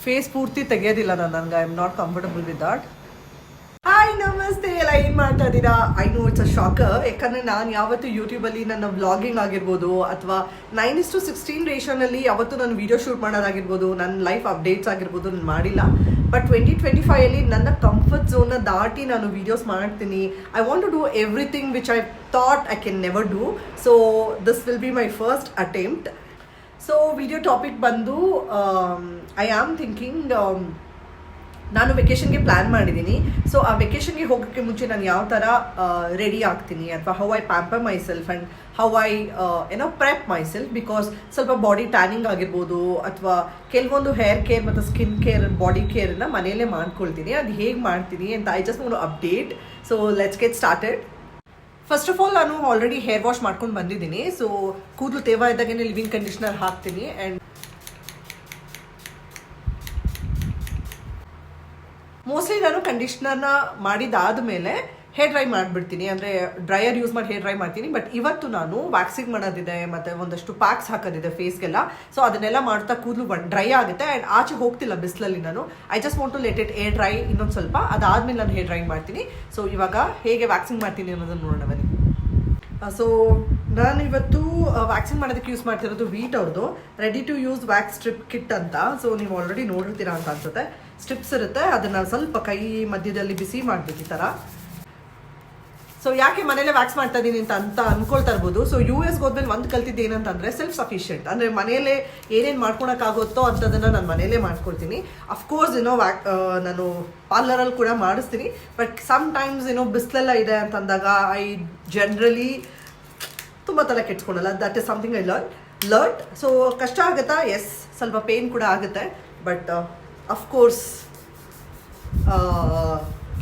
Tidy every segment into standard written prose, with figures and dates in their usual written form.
Face ಪೂರ್ತಿ ತೆಗೆಯೋದಿಲ್ಲ ನನಗೆ. I am not comfortable with that. Hi ನಮಸ್ತೆ, ಎಲ್ಲ ಏನು ಮಾಡ್ತಾ ಇದ್ದೀರಾ? I know it's a shocker, ಯಾಕಂದರೆ ನಾನು ಯಾವತ್ತು ಯೂಟ್ಯೂಬಲ್ಲಿ ನನ್ನ ವ್ಲಾಗಿಂಗ್ ಆಗಿರ್ಬೋದು ಅಥವಾ 9:16 ರೇಷನಲ್ಲಿ ಯಾವತ್ತು ನಾನು ವೀಡಿಯೋ ಶೂಟ್ ಮಾಡೋದಾಗಿರ್ಬೋದು, ನನ್ನ ಲೈಫ್ ಅಪ್ಡೇಟ್ಸ್ ಆಗಿರ್ಬೋದು ನಾನು ಮಾಡಿಲ್ಲ. ಬಟ್ 2025ಅಲ್ಲಿ ನನ್ನ ಕಂಫರ್ಟ್ ಝೋನ್ನ ದಾಟಿ ನಾನು ವೀಡಿಯೋಸ್ ಮಾಡ್ತೀನಿ. I want to do everything which I thought I can never do. So this will be my first attempt. So video topic ಬಂದು ಐ ಆಮ್ ಥಿಂಕಿಂಗ್, ನಾನು ವೆಕೇಷನ್ಗೆ ಪ್ಲ್ಯಾನ್ ಮಾಡಿದ್ದೀನಿ. ಸೊ ಆ ವೆಕೇಷನ್ಗೆ ಹೋಗೋಕ್ಕೆ ಮುಂಚೆ ನಾನು ಯಾವ ಥರ ರೆಡಿ ಆಗ್ತೀನಿ ಅಥವಾ how I pamper myself and how I prep myself. Because ಸ್ವಲ್ಪ ಬಾಡಿ ಟ್ಯಾನಿಂಗ್ ಆಗಿರ್ಬೋದು ಅಥವಾ ಕೆಲವೊಂದು ಹೇರ್ ಕೇರ್ ಮತ್ತು ಸ್ಕಿನ್ ಕೇರ್, ಬಾಡಿ ಕೇರನ್ನ ಮನೆಯಲ್ಲೇ ಮಾಡ್ಕೊಳ್ತೀನಿ. ಅದು ಹೇಗೆ ಮಾಡ್ತೀನಿ ಅಂತ I just want to update. So let's get started. First of all ನಾನು ಆಲ್ರೆಡಿ ಹೇರ್ ವಾಶ್ ಮಾಡ್ಕೊಂಡು ಬಂದಿದ್ದೀನಿ. ಸೊ ಕೂದಲು ತೇವ ಇದ್ದಾಗೇ ಲಿವಿಂಗ್ ಕಂಡೀಷ್ನರ್ ಹಾಕ್ತೀನಿ. ಆ್ಯಂಡ್ ಮೋಸ್ಟ್ಲಿ ನಾನು ಕಂಡೀಷ್ನರ್ನ ಮಾಡಿದಾದ ಮೇಲೆ ಹೇರ್ ಡ್ರೈ ಮಾಡಿಬಿಡ್ತೀನಿ, ಅಂದರೆ ಡ್ರೈಯರ್ ಯೂಸ್ ಮಾಡಿ ಹೇರ್ ಡ್ರೈ ಮಾಡ್ತೀನಿ. ಬಟ್ ಇವತ್ತು ನಾನು ವ್ಯಾಕ್ಸಿಂಗ್ ಮಾಡೋದಿದೆ ಮತ್ತು ಒಂದಷ್ಟು ಪ್ಯಾಕ್ಸ್ ಹಾಕೋದಿದೆ ಫೇಸ್ಗೆಲ್ಲ. ಸೊ ಅದನ್ನೆಲ್ಲ ಮಾಡ್ತಾ ಕೂದಲು ಡ್ರೈ ಆಗುತ್ತೆ. ಆ್ಯಂಡ್ ಆಚೆ ಹೋಗ್ತಿಲ್ಲ ಬಿಸಿಲಲ್ಲಿ ನಾನು. I just want to let it air dry ಇನ್ನೊಂದು ಸ್ವಲ್ಪ. ಅದಾದಮೇಲೆ ನಾನು ಹೇರ್ ಡ್ರೈ ಮಾಡ್ತೀನಿ. ಸೊ ಇವಾಗ ಹೇಗೆ ವ್ಯಾಕ್ಸಿಂಗ್ ಮಾಡ್ತೀನಿ ಅನ್ನೋದನ್ನು ನೋಡೋಣ ಬನ್ನಿ. ಸೊ ನಾನು ಇವತ್ತು ವ್ಯಾಕ್ಸಿನ್ ಮಾಡೋದಕ್ಕೆ ಯೂಸ್ ಮಾಡ್ತಿರೋದು ವೀಟ್ ಅವ್ರದ್ದು ready to use wax strip kit ಅಂತ. ಸೊ ನೀವು ಆಲ್ರೆಡಿ ನೋಡಿರ್ತೀರಾ ಅಂತ ಅನ್ಸುತ್ತೆ. ಸ್ಟ್ರಿಪ್ಸ್ ಇರುತ್ತೆ, ಅದನ್ನು ಸ್ವಲ್ಪ ಕೈ ಮಧ್ಯದಲ್ಲಿ ಬಿಸಿ ಮಾಡಬೇಕು ಈ ಥರ. ಸೊ ಯಾಕೆ ಮನೇಲೆ ವ್ಯಾಕ್ಸ್ ಮಾಡ್ತಾ ಇದ್ದೀನಿ ಅಂತ ಅನ್ಕೊಳ್ತಾ ಇರ್ಬೋದು. ಸೊ US ಹೋದ್ಮೇಲೆ ಒಂದು ಕಲ್ತಿದ್ದು ಏನಂತಂದರೆ ಸೆಲ್ಫ್ ಸಫಿಷಿಯೆಂಟ್, ಅಂದರೆ ಮನೆಯಲ್ಲೇ ಏನೇನು ಮಾಡ್ಕೊಳಕ್ಕಾಗುತ್ತೋ ಅಂಥದ್ದನ್ನು ನಾನು ಮನೇಲೇ ಮಾಡ್ಕೊಳ್ತೀನಿ. ಅಫ್ಕೋರ್ಸ್ ನಾನು ಪಾರ್ಲರಲ್ಲಿ ಕೂಡ ಮಾಡಿಸ್ತೀನಿ. ಬಟ್ ಸಮ್ ಟೈಮ್ಸ್ ಬಿಸಿಲೆಲ್ಲ ಇದೆ ಅಂತಂದಾಗ ಐ ಜನರಲಿ ತುಂಬ ತಲೆ ಕೆಡ್ಸ್ಕೊಳಲ್ಲ. That is something I learn. So ಕಷ್ಟ ಆಗುತ್ತಾ? ಎಸ್, ಸ್ವಲ್ಪ ಪೇನ್ ಕೂಡ ಆಗುತ್ತೆ. ಬಟ್ ಅಫ್ಕೋರ್ಸ್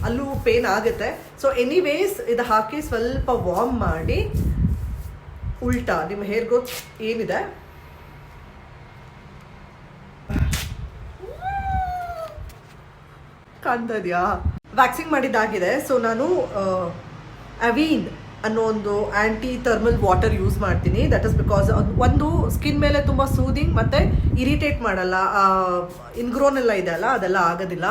ಅಲ್ಲೂ ಪೇನ್ ಆಗುತ್ತೆ. ಸೊ ಎನಿವೇಸ್ ಇದು ಹಾಕಿ ಸ್ವಲ್ಪ ವಾರ್ಮ್ ಮಾಡಿ ಉಲ್ಟಾ ನಿಮ್ಮ ಹೇರ್ ಗ್ರೋತ್ ಏನಿದೆ ಕಾಣ್ತಾ ಇದೆಯಾ? ವ್ಯಾಕ್ಸಿಂಗ್ ಮಾಡಿದ್ದಾಗಿದೆ. ಸೊ ನಾನು ಅವೀನ್ ಅನ್ನೋ ಒಂದು ಆ್ಯಂಟಿ ಥರ್ಮಲ್ ವಾಟರ್ ಯೂಸ್ ಮಾಡ್ತೀನಿ. ದಟ್ ಇಸ್ ಬಿಕಾಸ್ ಒಂದು ಸ್ಕಿನ್ ಮೇಲೆ ತುಂಬ ಸೂದಿಂಗ್ ಮತ್ತು ಇರಿಟೇಟ್ ಮಾಡಲ್ಲ. ಇನ್ಗ್ರೋನ್ ಎಲ್ಲ ಇದೆ ಅಲ್ಲ, ಅದೆಲ್ಲ ಆಗೋದಿಲ್ಲ.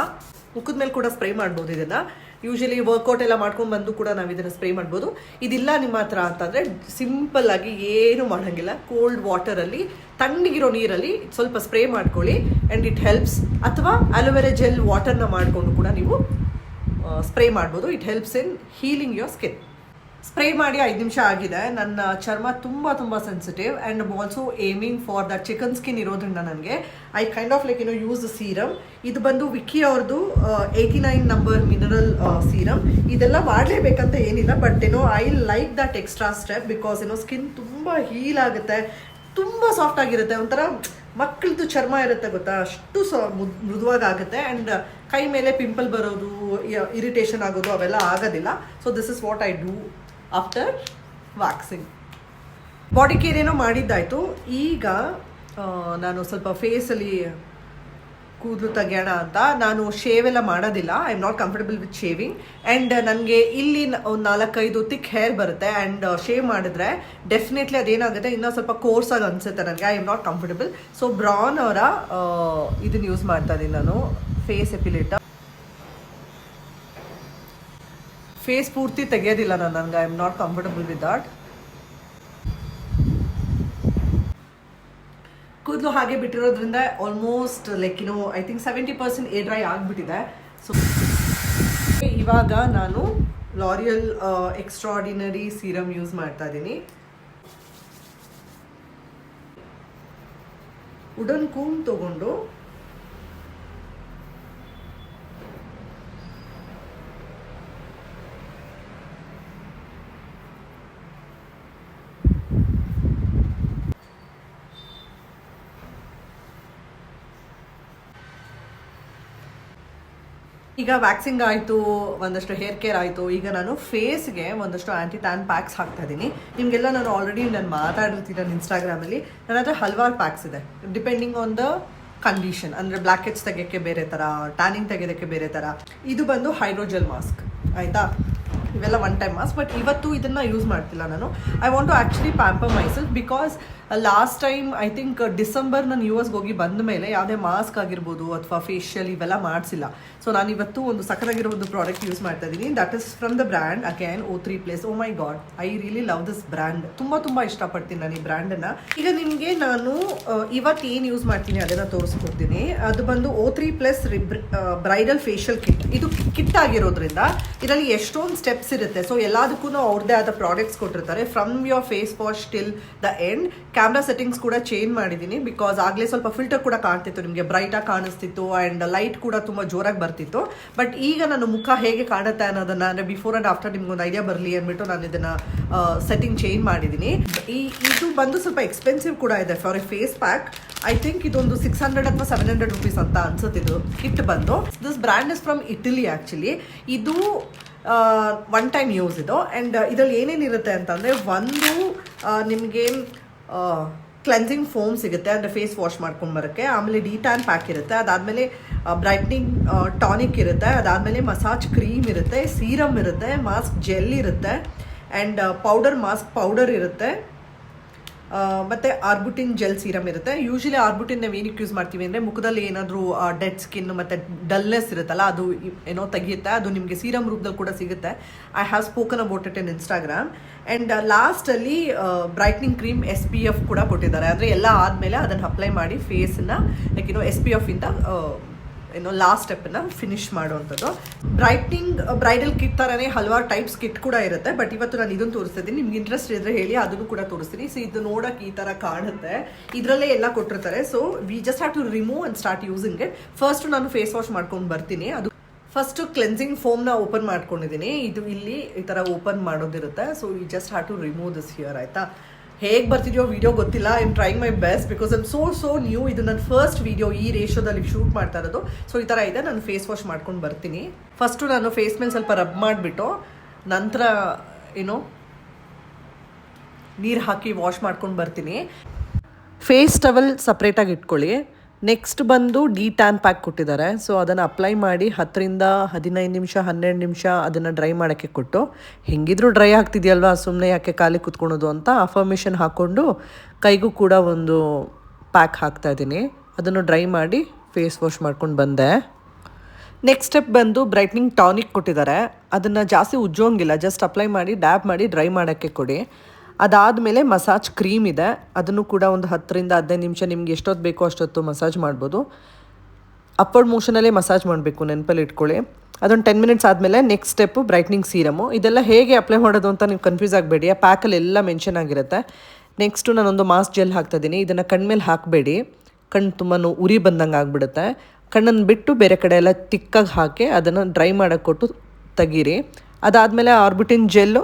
ಮುಖದ ಮೇಲೆ ಕೂಡ ಸ್ಪ್ರೇ ಮಾಡ್ಬೋದು ಇದನ್ನು. ಯೂಶಲಿ ವರ್ಕೌಟ್ ಎಲ್ಲ ಮಾಡ್ಕೊಂಡು ಬಂದು ಕೂಡ ನಾವು ಇದನ್ನು ಸ್ಪ್ರೇ ಮಾಡ್ಬೋದು. ಇದಿಲ್ಲ ನಿಮ್ಮ ಹತ್ರ ಅಂತಂದರೆ ಸಿಂಪಲ್ಲಾಗಿ ಏನು ಮಾಡೋಂಗಿಲ್ಲ, ಕೋಲ್ಡ್ ವಾಟರಲ್ಲಿ, ತಣ್ಣಗಿರೋ ನೀರಲ್ಲಿ ಸ್ವಲ್ಪ ಸ್ಪ್ರೇ ಮಾಡ್ಕೊಳ್ಳಿ ಆ್ಯಂಡ್ ಇಟ್ ಹೆಲ್ಪ್ಸ್. ಅಥವಾ ಅಲೋವೆರಾ ಜೆಲ್ ವಾಟರ್ನ ಮಾಡಿಕೊಂಡು ಕೂಡ ನೀವು ಸ್ಪ್ರೇ ಮಾಡ್ಬೋದು. It helps in healing your skin. Spray ಮಾಡಿ 5 ನಿಮಿಷ ಆಗಿದೆ. ನನ್ನ ಚರ್ಮ ತುಂಬ sensitive and also aiming for that chicken skin ಇರೋದ್ರಿಂದ ನನಗೆ I kind of like use serum. ಇದು ಬಂದು ವಿಕ್ಕಿ ಅವ್ರದ್ದು 89 ನಂಬರ್ ಮಿನರಲ್ ಸೀರಮ್. ಇದೆಲ್ಲ ಮಾಡಲೇಬೇಕಂತ ಏನಿಲ್ಲ, but I like that extra step because skin ತುಂಬ ಹೀಲ್ ಆಗುತ್ತೆ, ತುಂಬ ಸಾಫ್ಟ್ ಆಗಿರುತ್ತೆ. ಒಂಥರ ಮಕ್ಕಳದ್ದು ಚರ್ಮ ಇರುತ್ತೆ ಗೊತ್ತಾ, ಅಷ್ಟು ಮೃದುವಾಗುತ್ತೆ. ಆ್ಯಂಡ್ ಕೈ ಮೇಲೆ ಪಿಂಪಲ್ ಬರೋದು, ಇರಿಟೇಷನ್ ಆಗೋದು ಅವೆಲ್ಲ ಆಗೋದಿಲ್ಲ. So this is what I do after waxing. Body care ಏನೋ ಮಾಡಿದ್ದಾಯಿತು. ಈಗ ನಾನು ಸ್ವಲ್ಪ ಫೇಸಲ್ಲಿ ಕೂದಲು ತೆಗೆಯೋಣ ಅಂತ. ನಾನು ಶೇವ್ ಎಲ್ಲ ಮಾಡೋದಿಲ್ಲ. I am not comfortable with shaving. And ನನಗೆ ಇಲ್ಲಿ ಒಂದು 4-5 ತಿಕ್ ಹೇರ್ ಬರುತ್ತೆ. ಆ್ಯಂಡ್ ಶೇವ್ ಮಾಡಿದ್ರೆ ಡೆಫಿನೆಟ್ಲಿ ಅದೇನಾಗುತ್ತೆ, ಇನ್ನೂ ಸ್ವಲ್ಪ ಕೋರ್ಸಾಗಿ ಅನಿಸುತ್ತೆ ನನಗೆ. I am not comfortable. So Braun ಅವರ ಇದನ್ನು ಯೂಸ್ ಮಾಡ್ತಾ ಇದ್ದೀನಿ ನಾನು, ಫೇಸ್ ಎಪಿಲೇಟರ್. ಫೇಸ್ ಪೂರ್ತಿ ತೆಗೆಯೋದಿಲ್ಲ ನನಗೆ. I am not comfortable with that. ಕೂದಲು ಹಾಗೆ ಬಿಟ್ಟಿರೋದ್ರಿಂದ almost like I think 70% air dry ಆಗಿಬಿಟ್ಟಿದೆ. ಸೊ ಇವಾಗ ನಾನು ಲಾರಿಯಲ್ ಎಕ್ಸ್ಟ್ರಾರ್ಡಿನರಿ ಸೀರಮ್ ಯೂಸ್ ಮಾಡ್ತಾ ಇದ್ದೀನಿ. ವುಡನ್ ಕೂಮ್ ತಗೊಂಡು ಈಗ ವ್ಯಾಕ್ಸಿಂಗ್ ಆಯಿತು, ಒಂದಷ್ಟು ಹೇರ್ ಕೇರ್ ಆಯಿತು. ಈಗ ನಾನು ಫೇಸ್ಗೆ ಒಂದಷ್ಟು ಆ್ಯಂಟಿ ಟ್ಯಾನ್ ಪ್ಯಾಕ್ಸ್ ಹಾಕ್ತಾ ಇದ್ದೀನಿ. ನಿಮಗೆಲ್ಲ ನಾನು ಆಲ್ರೆಡಿ ಮಾತಾಡಿರ್ತೀನಿ ನನ್ನ ಇನ್ಸ್ಟಾಗ್ರಾಮಲ್ಲಿ. ನನ್ನ ಹತ್ರ ಹಲವಾರು ಪ್ಯಾಕ್ಸ್ ಇದೆ ಡಿಪೆಂಡಿಂಗ್ ಆನ್ ದ ಕಂಡೀಷನ್. ಅಂದರೆ ಬ್ಲ್ಯಾಕ್ ಹೆಡ್ಸ್ ತೆಗೆಯೋಕ್ಕೆ ಬೇರೆ ಥರ, ಟ್ಯಾನಿಂಗ್ ತೆಗೆಯೋದಕ್ಕೆ ಬೇರೆ ಥರ. ಇದು ಬಂದು ಹೈಡ್ರೋಜೆಲ್ ಮಾಸ್ಕ್ ಆಯಿತಾ. ಇವೆಲ್ಲ ಒನ್ ಟೈಮ್ ಮಾಸ್ಕ್. ಬಟ್ ಇವತ್ತು ಇದನ್ನು ಯೂಸ್ ಮಾಡ್ತಿಲ್ಲ ನಾನು. I want to actually pamper myself because last time I think December ನಾನು ಯು ಎಸ್ಗೆ ಹೋಗಿ ಬಂದ ಮೇಲೆ ಯಾವುದೇ ಮಾಸ್ಕ್ ಆಗಿರ್ಬೋದು ಅಥವಾ ಫೇಶಿಯಲ್ ಇವೆಲ್ಲ ಮಾಡಿಸಿಲ್ಲ. ಸೊ ನಾನು ಇವತ್ತು ಒಂದು ಸಖತ್ತಾಗಿರೋ ಒಂದು ಪ್ರಾಡಕ್ಟ್ ಯೂಸ್ ಮಾಡ್ತಾ ಇದ್ದೀನಿ. That is from the brand again O3+. Oh my God, I really love this brand. ತುಂಬ ಇಷ್ಟಪಡ್ತೀನಿ ನಾನು ಈ ಬ್ರ್ಯಾಂಡನ್ನು. ಈಗ ನಿಮಗೆ ನಾನು ಇವತ್ತು ಏನು ಯೂಸ್ ಮಾಡ್ತೀನಿ ಅದನ್ನು ತೋರಿಸ್ಕೊಡ್ತೀನಿ. ಅದು ಬಂದು O3+ ಬ್ರೈಡಲ್ ಫೇಶಿಯಲ್ ಕಿಟ್. ಇದು ಕಿಟ್ ಆಗಿರೋದ್ರಿಂದ ಇದರಲ್ಲಿ ಎಷ್ಟೊಂದು ಸ್ಟೆಪ್ಸ್ ಇರುತ್ತೆ. ಸೊ ಎಲ್ಲದಕ್ಕೂ ಅವ್ರದ್ದೇ ಆದ ಪ್ರಾಡಕ್ಟ್ಸ್ ಕೊಟ್ಟಿರ್ತಾರೆ. From your face wash till the end. Camera settings ಕೂಡ ಚೇಂಜ್ ಮಾಡಿದ್ದೀನಿ ಬಿಕಾಸ್ ಆಗಲೇ ಸ್ವಲ್ಪ ಫಿಲ್ಟರ್ ಕೂಡ ಕಾಣ್ತಿತ್ತು, ನಿಮಗೆ ಬ್ರೈಟಾಗಿ ಕಾಣಿಸ್ತಿತ್ತು ಆ್ಯಂಡ್ ಲೈಟ್ ಕೂಡ ತುಂಬ ಜೋರಾಗಿ ಬರ್ತಿತ್ತು. ಬಟ್ ಈಗ ನನ್ನ ಮುಖ ಹೇಗೆ ಕಾಣುತ್ತೆ ಅನ್ನೋದನ್ನು ಅಂದರೆ ಬಿಫೋರ್ ಆ್ಯಂಡ್ ಆಫ್ಟರ್ ನಿಮ್ಗೊಂದು ಐಡಿಯಾ ಬರಲಿ ಅಂದ್ಬಿಟ್ಟು ನಾನು ಇದನ್ನು ಸೆಟ್ಟಿಂಗ್ ಚೇಂಜ್ ಮಾಡಿದ್ದೀನಿ. ಇದು ಬಂದು ಸ್ವಲ್ಪ ಎಕ್ಸ್ಪೆನ್ಸಿವ್ ಕೂಡ ಇದೆ for a face pack. I think ಇದೊಂದು 600 ಅಥವಾ 700 rupees ಅಂತ ಅನ್ಸುತ್ತೆ ಇದು ಕಿಟ್ ಬಂದು. This brand is from Italy actually. ಇದು ಒನ್ ಟೈಮ್ ಯೂಸ್ ಇದು. ಆ್ಯಂಡ್ ಇದರಲ್ಲಿ ಏನೇನಿರುತ್ತೆ ಅಂತಂದರೆ ಒಂದು ನಿಮಗೆ ಕ್ಲೆನ್ಸಿಂಗ್ ಫೋಮ್ ಸಿಗುತ್ತೆ ಅಂದರೆ ಫೇಸ್ ವಾಶ್ ಮಾಡ್ಕೊಂಬರೋಕ್ಕೆ. ಆಮೇಲೆ ಡಿಟ್ಯಾನ್ ಪ್ಯಾಕ್ ಇರುತ್ತೆ. ಅದಾದಮೇಲೆ ಬ್ರೈಟ್ನಿಂಗ್ ಟಾನಿಕ್ ಇರುತ್ತೆ. ಅದಾದಮೇಲೆ ಮಸಾಜ್ ಕ್ರೀಮ್ ಇರುತ್ತೆ, ಸೀರಮ್ ಇರುತ್ತೆ, ಮಾಸ್ಕ್ ಜೆಲ್ ಇರುತ್ತೆ ಆ್ಯಂಡ್ ಮಾಸ್ಕ್ ಪೌಡರ್ ಇರುತ್ತೆ, ಮತ್ತು ಆರ್ಬುಟಿನ್ ಜೆಲ್ ಸೀರಮ್ ಇರುತ್ತೆ. ಯೂಶಲಿ ಆರ್ಬುಟಿನ್ ನಾವು ಏನಕ್ಕೆ ಯೂಸ್ ಮಾಡ್ತೀವಿ ಅಂದರೆ ಮುಖದಲ್ಲಿ ಏನಾದರೂ ಡೆಡ್ ಸ್ಕಿನ್ ಮತ್ತು ಡಲ್ನೆಸ್ ಇರುತ್ತಲ್ಲ ಅದು ಏನೋ ತೆಗೆಯುತ್ತೆ. ಅದು ನಿಮಗೆ ಸೀರಮ್ ರೂಪದಲ್ಲಿ ಕೂಡ ಸಿಗುತ್ತೆ. I have spoken about it in Instagram. And ಲಾಸ್ಟಲ್ಲಿ ಬ್ರೈಟ್ನಿಂಗ್ ಕ್ರೀಮ್ SPF ಕೂಡ ಕೊಟ್ಟಿದ್ದಾರೆ. ಅಂದರೆ ಎಲ್ಲ ಆದಮೇಲೆ ಅದನ್ನು ಅಪ್ಲೈ ಮಾಡಿ ಫೇಸನ್ನು ಲೈಕ್ SPF ಇಂದ ಲಾಸ್ಟ್ ಸ್ಟೆಪ್ಪನ್ನು ಫಿನಿಶ್ ಮಾಡುವಂಥದ್ದು. ಬ್ರೈಡಲ್ ಕಿಟ್ ಥರನೇ ಹಲವಾರು ಟೈಪ್ಸ್ ಕಿಟ್ ಕೂಡ ಇರುತ್ತೆ. ಬಟ್ ಇವತ್ತು ನಾನು ಇದನ್ನು ತೋರಿಸ್ತಿದ್ದೀನಿ. ನಿಮ್ಗೆ ಇಂಟ್ರೆಸ್ಟ್ ಇದ್ದರೆ ಹೇಳಿ, ಅದನ್ನು ಕೂಡ ತೋರಿಸ್ತೀನಿ. ಸೊ ಇದು ನೋಡೋಕೆ ಈ ಥರ ಕಾಣುತ್ತೆ. ಇದರಲ್ಲೇ ಎಲ್ಲ ಕೊಟ್ಟಿರ್ತಾರೆ. So we just have to remove and start using it. First ನಾನು ಫೇಸ್ ವಾಶ್ ಮಾಡ್ಕೊಂಡು ಬರ್ತೀನಿ. ಅದು ಫಸ್ಟು ಕ್ಲೆನ್ಸಿಂಗ್ ಫೋಮ್ನ ಓಪನ್ ಮಾಡ್ಕೊಂಡಿದ್ದೀನಿ. ಇದು ಇಲ್ಲಿ ಈ ಥರ ಓಪನ್ ಮಾಡೋದಿರುತ್ತೆ. So we just have to remove this here. ಆಯಿತಾ, ಹೇಗೆ ಬರ್ತಿದೆಯೋ ವಿಡಿಯೋ ಗೊತ್ತಿಲ್ಲ. I am trying my best because I'm so new. ಇದು ನನ್ನ ಫಸ್ಟ್ ವಿಡಿಯೋ ಈ ರೇಷೋದಲ್ಲಿ ಶೂಟ್ ಮಾಡ್ತಾ ಇರೋದು. ಸೊ ಈ ಥರ ಇದೆ. ನಾನು ಫೇಸ್ ವಾಶ್ ಮಾಡ್ಕೊಂಡು ಬರ್ತೀನಿ. ಫಸ್ಟು ನಾನು ಫೇಸ್ ಮೇಲೆ ಸ್ವಲ್ಪ ರಬ್ ಮಾಡಿಬಿಟ್ಟು ನಂತರ ನೀರು ಹಾಕಿ ವಾಶ್ ಮಾಡ್ಕೊಂಡು ಬರ್ತೀನಿ. ಫೇಸ್ ಟವಲ್ ಸಪ್ರೇಟಾಗಿ ಇಟ್ಕೊಳ್ಳಿ. ನೆಕ್ಸ್ಟ್ ಬಂದು ಡಿಟ್ಯಾನ್ ಪ್ಯಾಕ್ ಕೊಟ್ಟಿದ್ದಾರೆ. ಸೊ ಅದನ್ನು ಅಪ್ಲೈ ಮಾಡಿ 10 ರಿಂದ 15 ನಿಮಿಷ 12 ನಿಮಿಷ ಅದನ್ನು ಡ್ರೈ ಮಾಡೋಕ್ಕೆ ಕೊಟ್ಟು, ಹೆಂಗಿದ್ರೂ ಡ್ರೈ ಆಗ್ತಿದೆಯಲ್ವಾ ಸುಮ್ಮನೆ ಯಾಕೆ ಖಾಲಿ ಕುತ್ಕೊಳೋದು ಅಂತ ಅಫರ್ಮೇಷನ್ ಹಾಕ್ಕೊಂಡು ಕೈಗೂ ಕೂಡ ಒಂದು ಪ್ಯಾಕ್ ಹಾಕ್ತಾಯಿದ್ದೀನಿ. ಅದನ್ನು ಡ್ರೈ ಮಾಡಿ ಫೇಸ್ ವಾಶ್ ಮಾಡ್ಕೊಂಡು ಬಂದೆ. ನೆಕ್ಸ್ಟ್ ಸ್ಟೆಪ್ ಬಂದು ಬ್ರೈಟ್ನಿಂಗ್ ಟಾನಿಕ್ ಕೊಟ್ಟಿದ್ದಾರೆ. ಅದನ್ನು ಜಾಸ್ತಿ ಉಜ್ಜೋಂಗಿಲ್ಲ, ಜಸ್ಟ್ ಅಪ್ಲೈ ಮಾಡಿ ಡ್ಯಾಬ್ ಮಾಡಿ ಡ್ರೈ ಮಾಡೋಕ್ಕೆ ಕೊಡಿ. ಅದಾದಮೇಲೆ ಮಸಾಜ್ ಕ್ರೀಮ್ ಇದೆ. ಅದನ್ನು ಕೂಡ ಒಂದು 10 ರಿಂದ 15 ನಿಮಿಷ ನಿಮ್ಗೆ ಎಷ್ಟೊತ್ತು ಬೇಕೋ ಅಷ್ಟೊತ್ತು ಮಸಾಜ್ ಮಾಡ್ಬೋದು. ಅಪ್ವರ್ಡ್ ಮೋಷನಲ್ಲೇ ಮಸಾಜ್ ಮಾಡಬೇಕು, ನೆನಪಲ್ಲಿ ಇಟ್ಕೊಳ್ಳಿ. ಅದೊಂದು 10 ಮಿನಿಟ್ಸ್ ಆದಮೇಲೆ ನೆಕ್ಸ್ಟ್ ಸ್ಟೆಪ್ಪು ಬ್ರೈಟ್ನಿಂಗ್ ಸೀರಮು. ಇದೆಲ್ಲ ಹೇಗೆ ಅಪ್ಲೈ ಮಾಡೋದು ಅಂತ ನೀವು ಕನ್ಫ್ಯೂಸ್ ಆಗಬೇಡಿ, ಆ ಪ್ಯಾಕಲ್ಲಿ ಎಲ್ಲ ಮೆನ್ಷನ್ ಆಗಿರುತ್ತೆ. ನೆಕ್ಸ್ಟು ನಾನೊಂದು ಮಾಸ್ಕ್ ಜೆಲ್ ಹಾಕ್ತಾಯಿದ್ದೀನಿ. ಇದನ್ನು ಕಣ್ಮೇಲೆ ಹಾಕಬೇಡಿ, ಕಣ್ಣು ತುಂಬ ಉರಿ ಬಂದಂಗೆ ಆಗಿಬಿಡುತ್ತೆ. ಕಣ್ಣನ್ನು ಬಿಟ್ಟು ಬೇರೆ ಕಡೆ ಎಲ್ಲ ತಿಕ್ಕಾಗಿ ಹಾಕಿ ಅದನ್ನು ಡ್ರೈ ಮಾಡೋಕ್ಕೆ ಕೊಟ್ಟು ತೆಗೀರಿ. ಅದಾದಮೇಲೆ ಆರ್ಬಿಟಿನ್ ಜೆಲ್ಲು,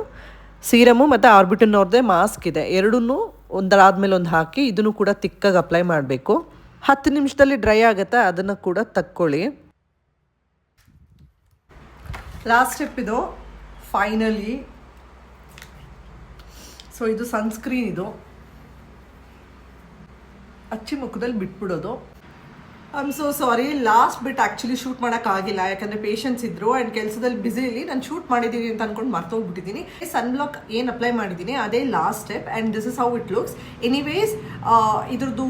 ಸೀರಮು ಮತ್ತು ಆರ್ಬಿಟಿನ್ ಅವ್ರದ್ದೇ ಮಾಸ್ಕ್ ಇದೆ. ಎರಡನ್ನೂ ಒಂದರಾದ್ಮೇಲೆ ಒಂದು ಹಾಕಿ ಇದನ್ನು ಕೂಡ ತಿಕ್ಕಾಗಿ ಅಪ್ಲೈ ಮಾಡಬೇಕು. 10 ನಿಮಿಷದಲ್ಲಿ ಡ್ರೈ ಆಗುತ್ತೆ. ಅದನ್ನು ಕೂಡ ತಕ್ಕೊಳ್ಳಿ. ಲಾಸ್ಟ್ ಸ್ಟೆಪ್ ಇದು ಫೈನಲಿ. ಸೊ ಇದು ಸನ್ಸ್ಕ್ರೀನ್. ಇದು ಹಚ್ಚಿ ಮುಖದಲ್ಲಿ ಬಿಟ್ಬಿಡೋದು. I am so sorry, last bit actually shoot ಮಾಡೋಕ್ಕಾಗಿಲ್ಲ, ಯಾಕಂದರೆ ಪೇಷನ್ಸ್ ಇದ್ದರು ಆ್ಯಂಡ್ ಕೆಲಸದಲ್ಲಿ ಬ್ಯುಸಿಲಿ ನಾನು ಶೂಟ್ ಮಾಡಿದ್ದೀನಿ ಅಂತ ಅಂದ್ಕೊಂಡು ಮರ್ತೋಗ್ಬಿಟ್ಟಿದ್ದೀನಿ. ಸನ್ ಬ್ಲಾಕ್ ಏನು ಅಪ್ಲೈ ಮಾಡಿದ್ದೀನಿ ಅದೇ last step and this is how it looks. Anyways ಇದ್ರದ್ದು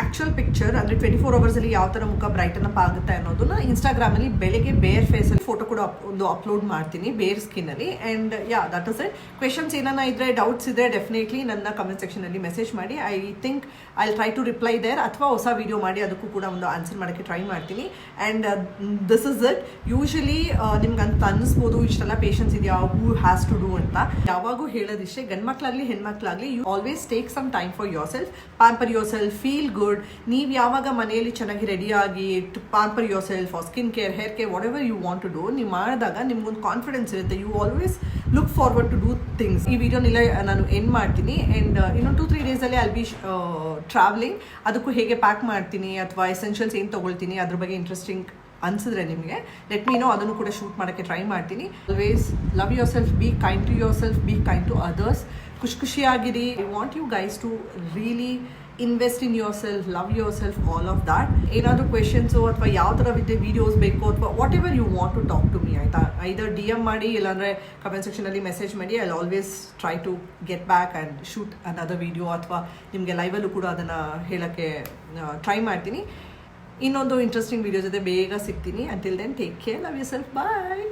ಆ್ಯಕ್ಚುಯಲ್ ಪಿಕ್ಚರ್ ಅಂದರೆ 24 ಅವರ್ಸಲ್ಲಿ ಯಾವ ಥರ ಮುಖ ಬ್ರೈಟನ್ ಅಪ್ ಆಗುತ್ತೆ ಅನ್ನೋದನ್ನ ಇನ್ಸ್ಟಾಗ್ರಾಮಲ್ಲಿ ಬೆಳಗ್ಗೆ ಬೇರ್ ಫೇಸಲ್ಲಿ ಫೋಟೋ ಕೂಡ ಒಂದು ಅಪ್ಲೋಡ್ ಮಾಡ್ತೀನಿ, ಬೇರ್ ಸ್ಕಿನ್ನಲ್ಲಿ. And that is it. Questions ಏನಾನ ಇದ್ದರೆ, ಡೌಟ್ಸ್ ಇದ್ದರೆ ಡೆಫಿನೆಟ್ಲಿ ನನ್ನ ಕಮೆಂಟ್ ಸೆಕ್ಷನಲ್ಲಿ ಮೆಸೇಜ್ ಮಾಡಿ. I think I try to reply there, ಅಥವಾ ಹೊಸ ವೀಡಿಯೋ ಮಾಡಿ ಅದಕ್ಕೂ ಕೂಡ ಒಂದು ಆನ್ಸರ್ ಮಾಡೋಕ್ಕೆ ಟ್ರೈ ಮಾಡ್ತೀನಿ. And this is it. Usually ನಿಮ್ಗೆ ಅಂತ ಅನ್ನಿಸ್ಬೋದು ಇಷ್ಟೆಲ್ಲ ಪೇಷನ್ಸ್ ಇದೆಯಾ, ಹೂ ಹ್ಯಾಸ್ ಟು ಡೂ ಅಂತ. ಯಾವಾಗೂ ಹೇಳೋದಿಷ್ಟೇ, ಗಂಡ್ಮಕ್ಳಾಗಲಿ ಹೆಣ್ಮಕ್ಳಾಗಲಿ, you always take some time for yourself, pamper yourself, feel good. ನೀವು ಯಾವಾಗ ಮನೆಯಲ್ಲಿ ಚೆನ್ನಾಗಿ ರೆಡಿಯಾಗಿ pamper yourself, skin care, hair care, whatever you want to do, ನೀವು ಮಾಡಿದಾಗ ನಿಮ್ಗೊಂದು ಕಾನ್ಫಿಡೆನ್ಸ್ ಇರುತ್ತೆ. You always look forward to do things. ಈ ವಿಡಿಯೋನೆಲ್ಲ ನಾನು ಎಂಡ್ ಮಾಡ್ತೀನಿ. ಆ್ಯಂಡ್ ಇನ್ನೊಂದು 2-3 ಡೇಸಲ್ಲಿ ಐಲ್ ಬಿ ಟ್ರಾವೆಲಿಂಗ್. ಅದಕ್ಕೂ ಹೇಗೆ ಪ್ಯಾಕ್ ಮಾಡ್ತೀನಿ ಅಥವಾ ಎಸೆನ್ಷಿಯಲ್ಸ್ ಏನು ತೊಗೊಳ್ತೀನಿ ಅದ್ರ ಬಗ್ಗೆ ಇಂಟ್ರೆಸ್ಟಿಂಗ್ ಅನಿಸಿದ್ರೆ ನಿಮಗೆ ಲೆಟ್ ಮೀ ನೋ, ಅದನ್ನು ಕೂಡ ಶೂಟ್ ಮಾಡೋಕ್ಕೆ ಟ್ರೈ ಮಾಡ್ತೀನಿ. Always love yourself, be kind to yourself, be kind to others. ಖುಷಿಯಾಗಿರಿ. I want you guys to really invest in yourself, love yourself, all of that. ಏನಾದರೂ questions ಅಥವಾ ಯಾವ ಥರ videos ಬೇಕು ಅಥವಾ whatever you want to talk to me, ಆಯಿತಾ? Either DM ಮಾಡಿ, ಇಲ್ಲಾಂದರೆ ಕಮೆಂಟ್ ಸೆಕ್ಷನಲ್ಲಿ ಮೆಸೇಜ್ ಮಾಡಿ. I always try to get back and shoot another video, ಅಥವಾ ನಿಮಗೆ ಲೈವಲ್ಲೂ ಕೂಡ ಅದನ್ನು ಹೇಳೋಕ್ಕೆ ಟ್ರೈ ಮಾಡ್ತೀನಿ. ಇನ್ನೊಂದು ಇಂಟ್ರೆಸ್ಟಿಂಗ್ ವಿಡಿಯೋ ಜೊತೆ ಬೇಗ ಸಿಗ್ತೀನಿ. Until then take care, love yourself, ಬಾಯ್.